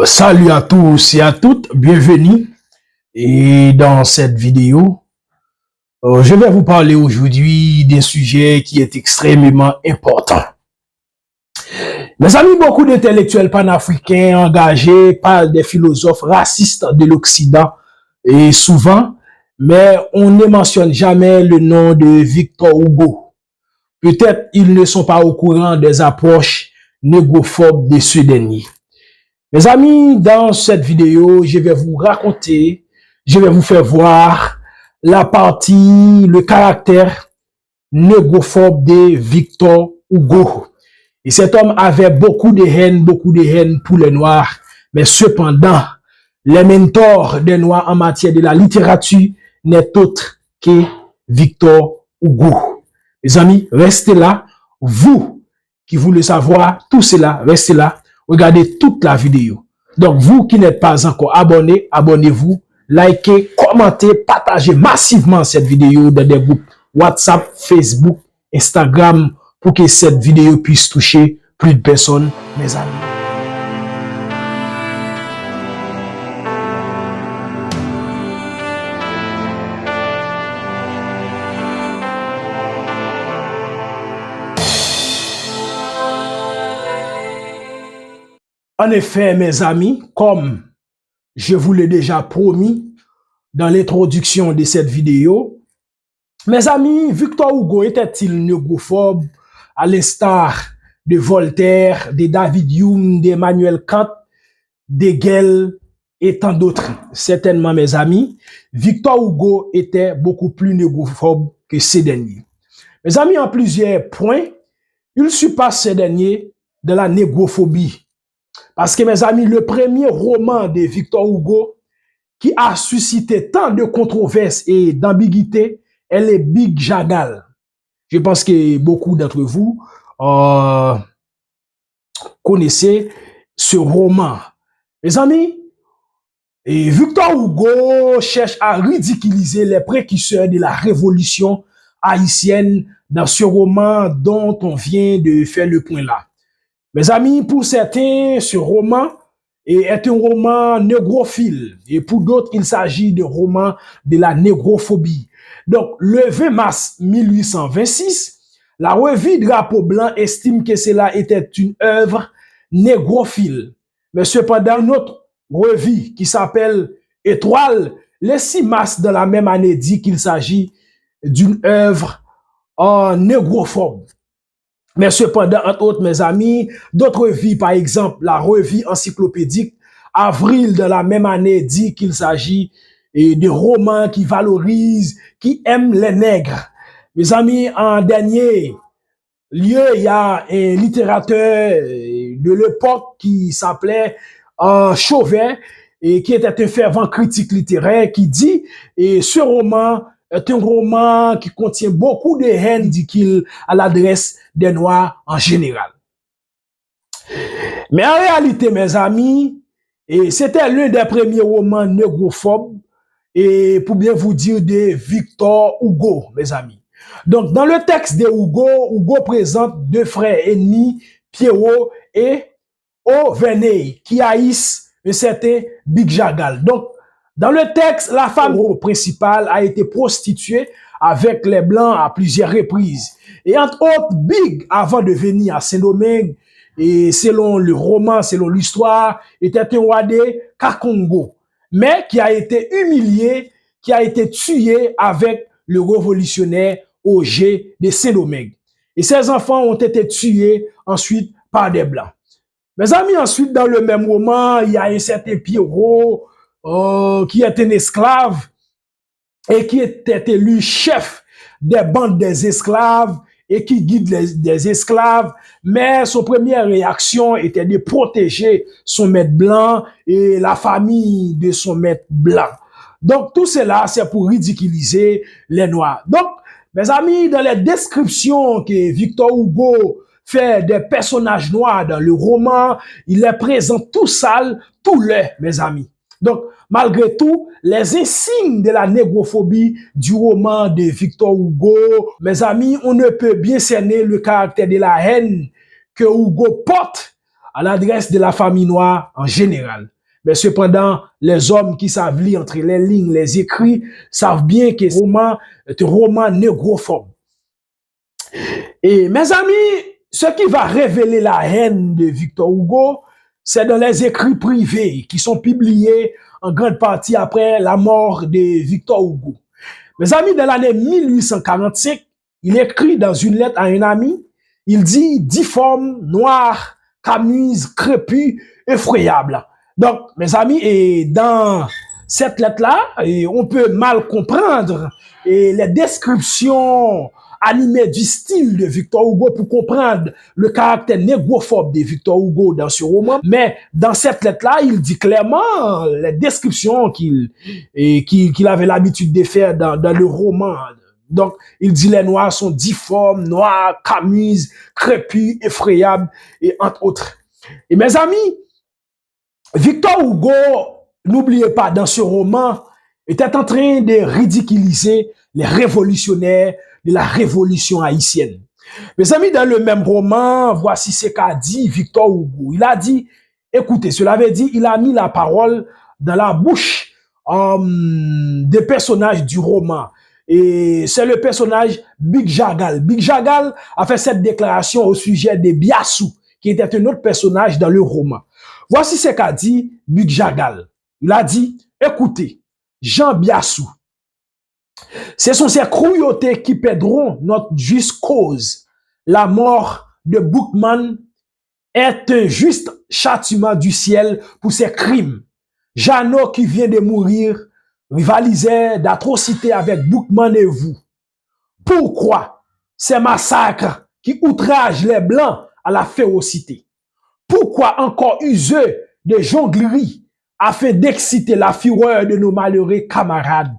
Salut à tous et à toutes, bienvenue. Et dans cette vidéo, je vais vous parler aujourd'hui d'un sujet qui est extrêmement important. Mes amis, beaucoup d'intellectuels panafricains engagés parlent des philosophes racistes de l'Occident et souvent, mais on ne mentionne jamais le nom de Victor Hugo. Peut-être ils ne sont pas au courant des approches négrophobes de ce dernier. Mes amis, dans cette vidéo, je vais vous raconter, je vais vous faire voir le caractère négrophobe de Victor Hugo. Et cet homme avait beaucoup de haine pour les Noirs. Mais cependant, les mentors des Noirs en matière de la littérature n'est autre que Victor Hugo. Mes amis, restez là. Vous qui voulez savoir tout cela, restez là. Regardez toute la vidéo. Donc, vous qui n'êtes pas encore abonné, abonnez-vous, likez, commentez, partagez massivement cette vidéo dans des groupes WhatsApp, Facebook, Instagram, pour que cette vidéo puisse toucher plus de personnes, mes amis. En effet, mes amis, comme je vous l'ai déjà promis dans l'introduction de cette vidéo, mes amis, Victor Hugo était-il négrophobe à l'instar de Voltaire, de David Hume, d'Emmanuel Kant, d'Hegel et tant d'autres? Certainement, mes amis, Victor Hugo était beaucoup plus négrophobe que ces derniers. Mes amis, en plusieurs points, il surpasse ces derniers de la négrophobie. Parce que, mes amis, le premier roman de Victor Hugo qui a suscité tant de controverses et d'ambiguïté est le Big Jagal. Je pense que beaucoup d'entre vous connaissez ce roman. Mes amis, et Victor Hugo cherche à ridiculiser les précurseurs de la révolution haïtienne dans ce roman dont on vient de faire le point là. Mes amis, pour certains, ce roman est un roman négrophile. Et pour d'autres, il s'agit de roman de la négrophobie. Donc, le 20 mars 1826, la revue Drapeau Blanc estime que cela était une œuvre négrophile. Mais cependant, notre revue qui s'appelle Étoile, le 6 mars de la même année, dit qu'il s'agit d'une œuvre négrophobe. Mais cependant, entre autres, mes amis, d'autres revues, par exemple, la revue encyclopédique, avril de la même année, dit qu'il s'agit de romans qui valorisent, qui aiment les nègres. Mes amis, en dernier lieu, il y a un littérateur de l'époque qui s'appelait Chauvet, et qui était un fervent critique littéraire, qui dit, et ce roman est un roman qui contient beaucoup de haine, dit-il, à l'adresse des Noirs en général. Mais en réalité, mes amis, c'était l'un des premiers romans négrophobes, et pour bien vous dire, de Victor Hugo, mes amis. Donc, dans le texte de Hugo, Hugo présente deux frères ennemis, Pierrot et Auvergne, qui haïssent un certain Big Jagal. Donc, dans le texte, la femme principale a été prostituée avec les Blancs à plusieurs reprises. Et entre autres, Big, avant de venir à Saint-Domingue, et selon le roman, selon l'histoire, était un roi de Kakongo, mais qui a été humilié, qui a été tué avec le révolutionnaire Auger de Saint-Domingue. Et ses enfants ont été tués ensuite par des Blancs. Mes amis, ensuite, dans le même roman, il y a un certain Pierrot, qui est un esclave et qui était élu chef des bandes des esclaves et qui guide des esclaves, mais son première réaction était de protéger son maître blanc et la famille de son maître blanc. Donc tout cela, c'est pour ridiculiser les Noirs. Donc, mes amis, dans les descriptions que Victor Hugo fait des personnages noirs dans le roman, il les présente tout sales, tout laids, mes amis. Donc, malgré tout, les insignes de la négrophobie du roman de Victor Hugo, mes amis, on ne peut bien cerner le caractère de la haine que Hugo porte à l'adresse de la famille noire en général. Mais cependant, les hommes qui savent lire entre les lignes, les écrits, savent bien que ce roman est un roman négrophobe. Et mes amis, ce qui va révéler la haine de Victor Hugo, c'est dans les écrits privés qui sont publiés en grande partie après la mort de Victor Hugo. Mes amis, dans l'année 1845, il écrit dans une lettre à un ami, il dit « difforme, noir, camise, crépus, effroyable ». Donc, mes amis, et dans cette lettre-là, on peut mal comprendre les descriptions animées du style de Victor Hugo pour comprendre le caractère négrophobe de Victor Hugo dans ce roman. Mais dans cette lettre-là, il dit clairement les descriptions qu'il avait l'habitude de faire dans le roman. Donc, il dit les noirs sont difformes, noirs, camus, crépus, effrayables, et entre autres. Et mes amis, Victor Hugo, n'oubliez pas, dans ce roman, était en train de ridiculiser les révolutionnaires de la révolution haïtienne. Mes amis, dans le même roman, voici ce qu'a dit Victor Hugo. Il a dit, écoutez, cela veut dire, il a mis la parole dans la bouche des personnages du roman. Et c'est le personnage Big Jagal. Big Jagal a fait cette déclaration au sujet de Biassou, qui était un autre personnage dans le roman. Voici ce qu'a dit Big Jagal. Il a dit, écoutez, Jean Biassou, ce sont ces cruautés qui perdront notre juste cause. La mort de Boukman est un juste châtiment du ciel pour ses crimes. Jeannot, qui vient de mourir, rivalisait d'atrocités avec Boukman et vous. Pourquoi ces massacres qui outragent les Blancs à la férocité? Pourquoi encore useux de jonglerie afin d'exciter la fureur de nos malheureux camarades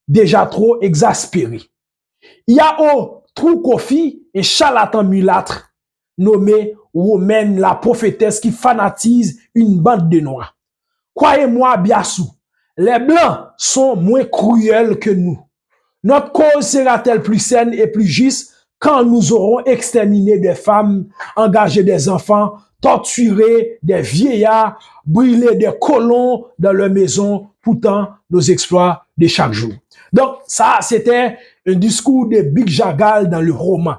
déjà trop exaspérés? Il y a au Troukofi un charlatan mulâtre nommé Romaine la prophétesse qui fanatise une bande de noirs. Croyez-moi, Biassou, les Blancs sont moins cruels que nous. Notre cause sera-t-elle plus saine et plus juste quand nous aurons exterminé des femmes, engagé des enfants, torturé des vieillards, brûlé des colons dans leurs maisons, pourtant nos exploits de chaque jour. Donc ça, c'était un discours de Big Jagal dans le roman.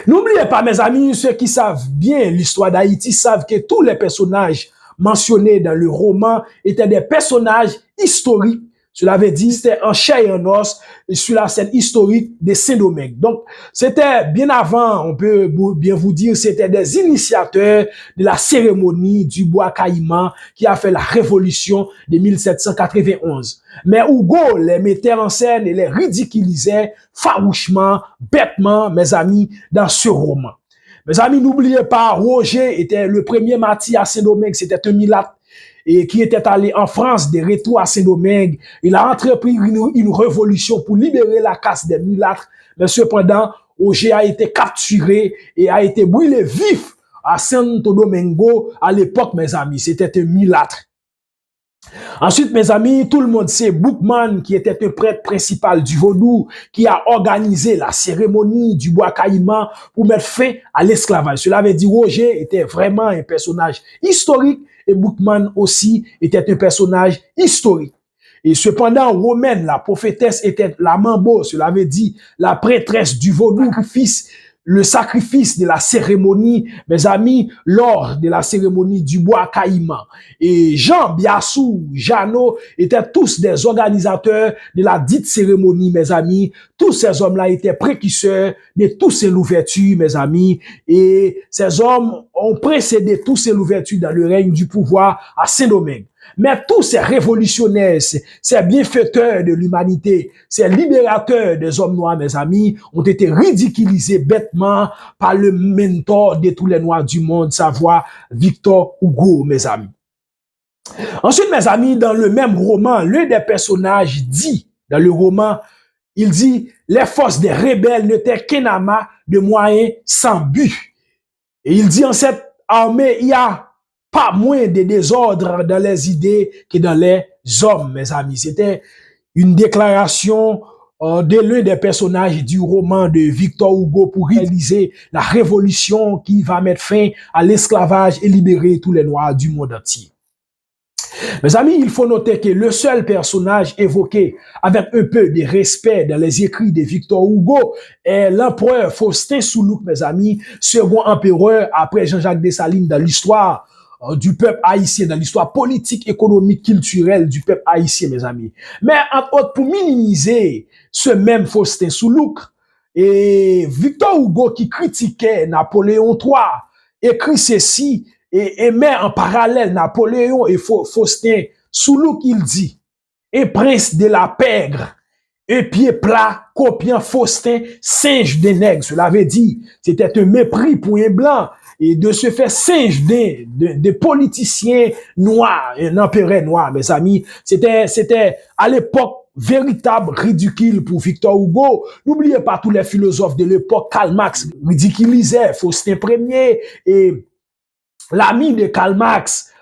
N'oubliez pas, mes amis, ceux qui savent bien l'histoire d'Haïti savent que tous les personnages mentionnés dans le roman étaient des personnages historiques. Cela veut dire c'était en chair et en os sur la scène historique de Saint-Domingue. Donc, c'était bien avant, on peut bien vous dire, c'était des initiateurs de la cérémonie du bois caïman qui a fait la révolution de 1791. Mais Hugo les mettait en scène et les ridiculisait farouchement, bêtement, mes amis, dans ce roman. Mes amis, n'oubliez pas, Roger était le premier martyr à Saint-Domingue, c'était un mulâtre et qui était allé en France de retour à Saint-Domingue. Il a entrepris une révolution pour libérer la caste des mulâtres. Mais cependant, Roger a été capturé et a été brûlé vif à Santo Domingo à l'époque, mes amis. C'était un mulâtre. Ensuite, mes amis, tout le monde sait Boukman, qui était un prêtre principal du vaudou, qui a organisé la cérémonie du bois caïman pour mettre fin à l'esclavage. Cela veut dire Roger était vraiment un personnage historique et Boukman aussi était un personnage historique. Et cependant, Romaine, la prophétesse, était la mambo, cela veut dire la prêtresse du vaudou, fils le sacrifice de la cérémonie, mes amis, lors de la cérémonie du bois caïman. Et Jean Biassou, Jeannot étaient tous des organisateurs de la dite cérémonie, mes amis. Tous ces hommes-là étaient précurseurs de toutes ces ouvertures, mes amis. Et ces hommes ont précédé toutes ces ouvertures dans le règne du pouvoir à Saint-Domingue. Mais tous ces révolutionnaires, ces bienfaiteurs de l'humanité, ces libérateurs des hommes noirs, mes amis, ont été ridiculisés bêtement par le mentor de tous les noirs du monde, savoir Victor Hugo, mes amis. Ensuite, mes amis, dans le même roman, l'un des personnages dit, dans le roman, il dit, les forces des rebelles n'étaient qu'un amas de moyens sans but. Et il dit, en cette armée, il y a pas moins de désordre dans les idées que dans les hommes, mes amis. C'était une déclaration de l'un des personnages du roman de Victor Hugo pour réaliser la révolution qui va mettre fin à l'esclavage et libérer tous les Noirs du monde entier. Mes amis, il faut noter que le seul personnage évoqué avec un peu de respect dans les écrits de Victor Hugo est l'empereur Faustin Soulouque, mes amis, second empereur après Jean-Jacques Dessalines dans l'histoire du peuple haïtien, dans l'histoire politique, économique, culturelle du peuple haïtien, mes amis. Mais entre autres, pour minimiser ce même Faustin Soulouque, et Victor Hugo qui critiquait Napoléon III, écrit ceci, et met en parallèle Napoléon et Faustin Soulouque, il dit, et prince de la pègre, un pied plat, copiant Faustin, singe des nègres. Cela veut dire, c'était un mépris pour un blanc, et de se faire singe des politiciens noirs, un empereur noir, mes amis. C'était à l'époque véritable ridicule pour Victor Hugo. N'oubliez pas tous les philosophes de l'époque, Karl Marx ridiculisait Faustin Ier, et l'ami de Karl Marx,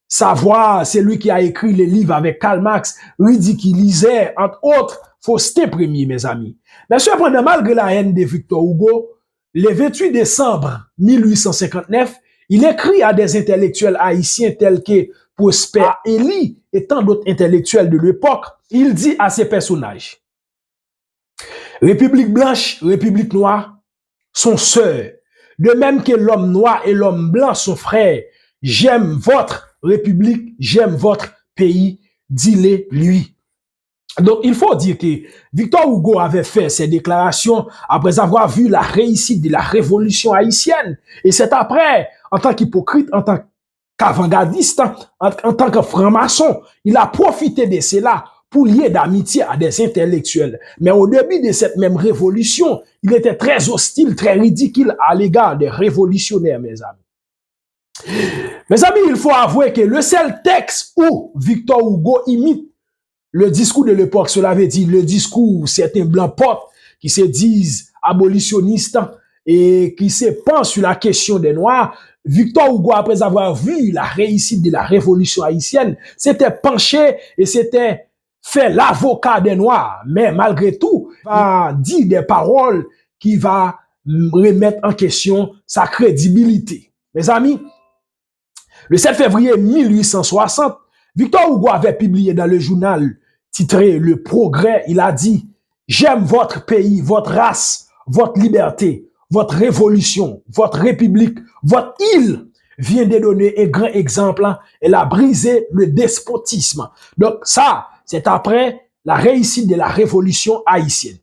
Savoir, c'est lui qui a écrit les livres avec Karl Marx, ridiculisait, entre autres, Faustin Ier, mes amis. Mais cependant, malgré la haine de Victor Hugo, le 28 décembre 1859, il écrit à des intellectuels haïtiens tels que Prosper Élie et tant d'autres intellectuels de l'époque. Il dit à ces personnages, République blanche, République noire sont sœurs. De même que l'homme noir et l'homme blanc sont frères. J'aime votre République, j'aime votre pays, dis-le lui. Donc, il faut dire que Victor Hugo avait fait ces déclarations après avoir vu la réussite de la révolution haïtienne. Et c'est après, en tant qu'hypocrite, en tant qu'avant-gardiste, en tant que franc-maçon, il a profité de cela pour lier d'amitié à des intellectuels. Mais au début de cette même révolution, il était très hostile, très ridicule à l'égard des révolutionnaires, mes amis. Mes amis, il faut avouer que le seul texte où Victor Hugo imite le discours de l'époque, cela veut dire le discours où certains blancs potes qui se disent abolitionnistes et qui se pensent sur la question des Noirs, Victor Hugo, après avoir vu la réussite de la révolution haïtienne, s'était penché et s'était fait l'avocat des Noirs. Mais malgré tout, il va dire des paroles qui vont remettre en question sa crédibilité. Mes amis, le 7 février 1860, Victor Hugo avait publié dans le journal titré Le Progrès, il a dit « J'aime votre pays, votre race, votre liberté, votre révolution, votre république, votre île vient de donner un grand exemple. Elle a brisé le despotisme. » Donc ça, c'est après la réussite de la révolution haïtienne.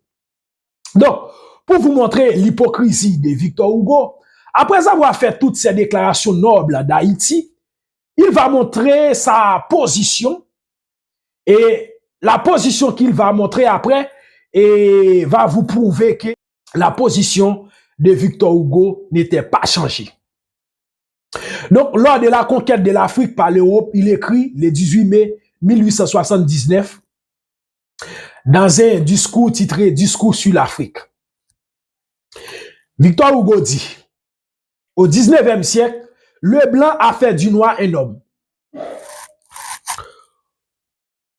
Donc, pour vous montrer l'hypocrisie de Victor Hugo, après avoir fait toutes ces déclarations nobles d'Haïti, il va montrer sa position et la position qu'il va montrer après et va vous prouver que la position de Victor Hugo n'était pas changée. Donc, lors de la conquête de l'Afrique par l'Europe, il écrit le 18 mai 1879 dans un discours titré « Discours sur l'Afrique ». Victor Hugo dit, au 19e siècle, le blanc a fait du noir un homme.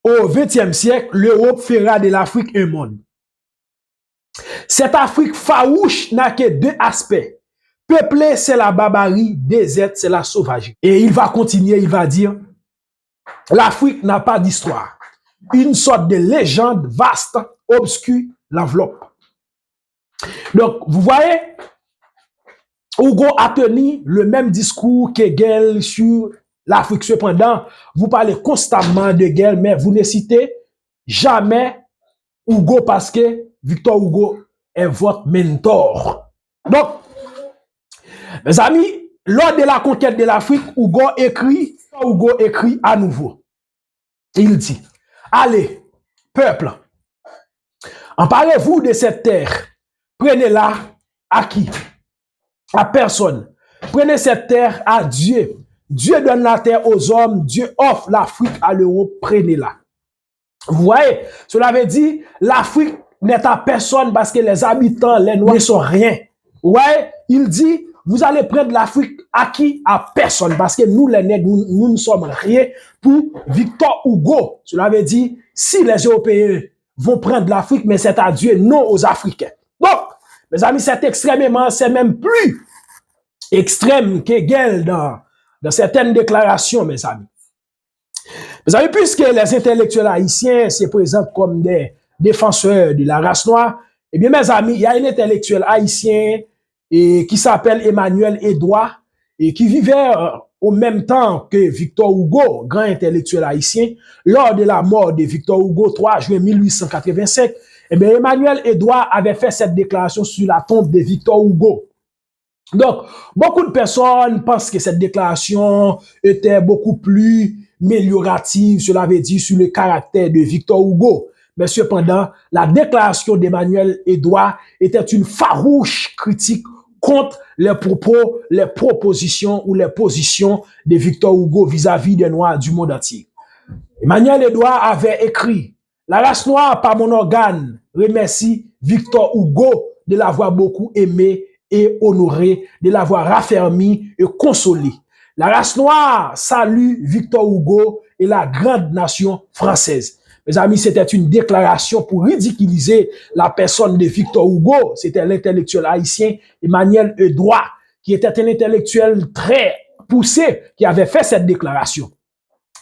Au 20e siècle, l'Europe fera de l'Afrique un monde. Cette Afrique farouche n'a que deux aspects. Peuplée, c'est la barbarie, déserte, c'est la sauvagerie. Et il va continuer, il va dire, l'Afrique n'a pas d'histoire. Une sorte de légende vaste, obscure, l'enveloppe. Donc, vous voyez, Hugo a tenu le même discours qu'Hegel sur l'Afrique. Cependant, vous parlez constamment de Hegel, mais vous ne citez jamais Hugo parce que Victor Hugo est votre mentor. Donc, mes amis, lors de la conquête de l'Afrique, Hugo écrit à nouveau. Il dit, allez, peuple, emparez-vous de cette terre, prenez-la à qui? À personne. Prenez cette terre à Dieu. Dieu donne la terre aux hommes, Dieu offre l'Afrique à l'Europe, prenez-la. Vous voyez, cela veut dire, l'Afrique n'est à personne parce que les habitants, les Noirs ne sont rien. Vous voyez, il dit, vous allez prendre l'Afrique à qui? À personne parce que nous, les nègres, nous ne sommes rien pour Victor Hugo. Cela veut dire, si les Européens vont prendre l'Afrique, mais c'est adieu non aux Africains. Donc, mes amis, c'est extrêmement, c'est même plus extrême qu'Hegel dans certaines déclarations, mes amis. Vous avez puisque les intellectuels haïtiens se présentent comme des défenseurs de la race noire, eh bien, mes amis, il y a un intellectuel haïtien qui s'appelle Emmanuel Edouard et qui vivait au même temps que Victor Hugo, grand intellectuel haïtien, lors de la mort de Victor Hugo, 3 juin 1885. Eh bien, Emmanuel Edouard avait fait cette déclaration sur la tombe de Victor Hugo. Donc, beaucoup de personnes pensent que cette déclaration était beaucoup plus améliorative, cela veut dire sur le caractère de Victor Hugo. Mais cependant, la déclaration d'Emmanuel Edouard était une farouche critique contre les propos, les propositions ou les positions de Victor Hugo vis-à-vis des Noirs du monde entier. Emmanuel Edouard avait écrit « La race noire par mon organe remercie Victor Hugo de l'avoir beaucoup aimé et honoré, de l'avoir raffermi et consolé. La race noire salue Victor Hugo et la grande nation française. » Mes amis, c'était une déclaration pour ridiculiser la personne de Victor Hugo. C'était l'intellectuel haïtien Emmanuel Edouard, qui était un intellectuel très poussé, qui avait fait cette déclaration.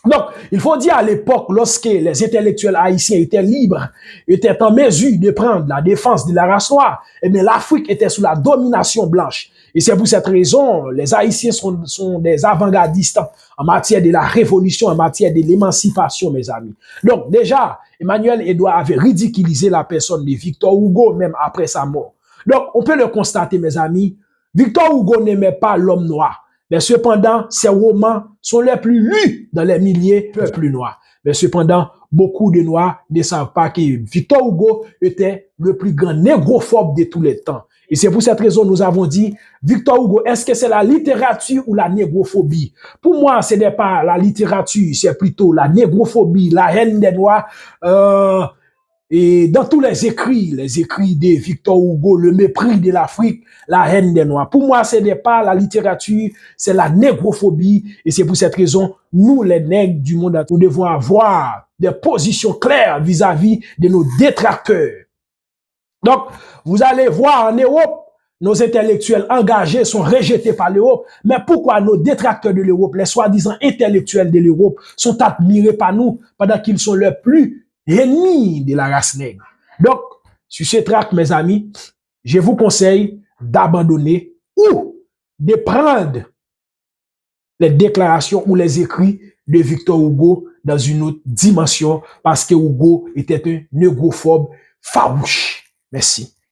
Donc, il faut dire à l'époque, lorsque les intellectuels haïtiens étaient libres, étaient en mesure de prendre la défense de la race noire, eh bien, l'Afrique était sous la domination blanche. Et c'est pour cette raison, les Haïtiens sont des avant-gardistes en matière de la révolution, en matière de l'émancipation, mes amis. Donc, déjà, Emmanuel Edouard avait ridiculisé la personne de Victor Hugo, même après sa mort. Donc, on peut le constater, mes amis, Victor Hugo n'aimait pas l'homme noir. Mais cependant, ses romans sont les plus lus dans les milliers de peuples noirs. Mais cependant, beaucoup de Noirs ne savent pas que Victor Hugo était le plus grand négrophobe de tous les temps. Et c'est pour cette raison que nous avons dit, Victor Hugo, est-ce que c'est la littérature ou la négrophobie? Pour moi, ce n'est pas la littérature, c'est plutôt la négrophobie, la haine des Noirs. Et dans tous les écrits de Victor Hugo, le mépris de l'Afrique, la haine des Noirs. Pour moi, ce n'est pas la littérature, c'est la négrophobie. Et c'est pour cette raison, nous, les nègres du monde, nous devons avoir des positions claires vis-à-vis de nos détracteurs. Donc, vous allez voir en Europe, nos intellectuels engagés sont rejetés par l'Europe. Mais pourquoi nos détracteurs de l'Europe, les soi-disant intellectuels de l'Europe, sont admirés par nous pendant qu'ils sont les plus ennemis de la race nègre? Donc, sur ce tract, mes amis, je vous conseille d'abandonner ou de prendre les déclarations ou les écrits de Victor Hugo dans une autre dimension parce que Hugo était un négrophobe farouche. Merci.